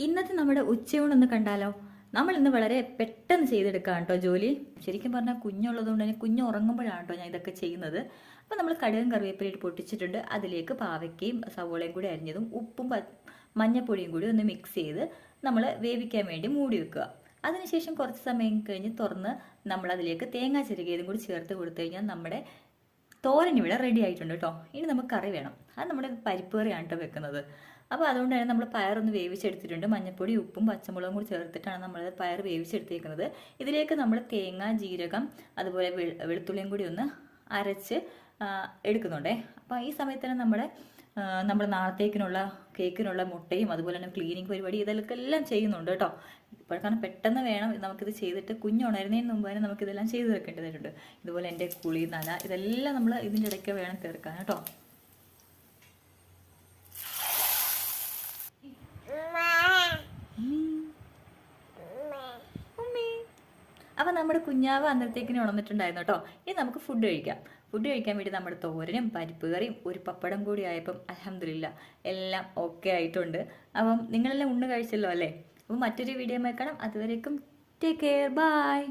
ഇന്നത്തെ നമ്മുടെ ഉച്ചയൂണൊന്ന് കണ്ടാലോ? നമ്മൾ ഇന്ന് വളരെ പെട്ടെന്ന് ചെയ്തെടുക്കാം കേട്ടോ ജോലി. ശരിക്കും പറഞ്ഞാൽ കുഞ്ഞുള്ളത് കൊണ്ട് തന്നെ കുഞ്ഞ് ഉറങ്ങുമ്പോഴാണ് കേട്ടോ ഞാൻ ഇതൊക്കെ ചെയ്യുന്നത്. അപ്പോൾ നമ്മൾ കടുകും കറിവേപ്പിലയിട്ട് പൊട്ടിച്ചിട്ടുണ്ട്. അതിലേക്ക് പാവയ്ക്കയും സവോളയും കൂടി അരിഞ്ഞതും ഉപ്പും മഞ്ഞപ്പൊടിയും കൂടി ഒന്ന് മിക്സ് ചെയ്ത് നമ്മൾ വേവിക്കാൻ വേണ്ടി മൂടി വെക്കുക. അതിനുശേഷം കുറച്ച് സമയം കഴിഞ്ഞ് തുറന്ന് നമ്മൾ അതിലേക്ക് തേങ്ങ ചിരകിയതും കൂടി ചേർത്ത് കൊടുത്തു കഴിഞ്ഞാൽ നമ്മുടെ തോരൻ ഇവിടെ റെഡി ആയിട്ടുണ്ട് കേട്ടോ. ഇനി നമുക്ക് കറി വേണം. അത് നമ്മുടെ പരിപ്പ് കറിയാണ് കേട്ടോ വെക്കുന്നത്. അപ്പോൾ അതുകൊണ്ട് തന്നെ നമ്മൾ പയറൊന്ന് വേവിച്ചെടുത്തിട്ടുണ്ട്. മഞ്ഞൾപ്പൊടി ഉപ്പും പച്ചമുളകും കൂടി ചേർത്തിട്ടാണ് നമ്മൾ പയർ വേവിച്ചെടുത്തേക്കുന്നത്. ഇതിലേക്ക് നമ്മൾ തേങ്ങ ജീരകം അതുപോലെ വെളുത്തുള്ളിയും കൂടി ഒന്ന് അരച്ച് എടുക്കുന്നുണ്ടേ. അപ്പോൾ ഈ സമയത്ത് തന്നെ നമ്മൾ നാളത്തേക്കിനുള്ള കേക്കിനുള്ള മുട്ടയും അതുപോലെ തന്നെ ക്ലീനിങ് പരിപാടി ഇതൊക്കെ എല്ലാം ചെയ്യുന്നുണ്ട് കേട്ടോ. ഇപ്പോൾ കാരണം പെട്ടെന്ന് വേണം നമുക്കിത് ചെയ്തിട്ട് കുഞ്ഞുണരുന്നതിന് മുമ്പ് തന്നെ നമുക്കിതെല്ലാം ചെയ്ത് വെക്കേണ്ടതായിട്ടുണ്ട്. ഇതുപോലെ എൻ്റെ കുളി നന ഇതെല്ലാം നമ്മൾ ഇതിൻ്റെ ഇടയ്ക്ക് വേണം തീർക്കാൻ കേട്ടോ. അപ്പം നമ്മുടെ കുഞ്ഞാവ് അന്നരത്തേക്കിന് ഉണർന്നിട്ടുണ്ടായിരുന്നു കേട്ടോ. ഇനി നമുക്ക് ഫുഡ് കഴിക്കാം. ഫുഡ് കഴിക്കാൻ വേണ്ടി നമ്മുടെ തോരനും പരിപ്പ് കറിയും ഒരു പപ്പടം കൂടി ആയപ്പം അൽഹംദുലില്ലാ എല്ലാം ഓക്കെ ആയിട്ടുണ്ട്. അപ്പം നിങ്ങളെല്ലാം ഉണ്ണ് കഴിച്ചല്ലോ അല്ലേ? അപ്പം മറ്റൊരു വീഡിയോ കാണാം. അതുവരേക്കും ടേക്ക് കെയർ, ബൈ.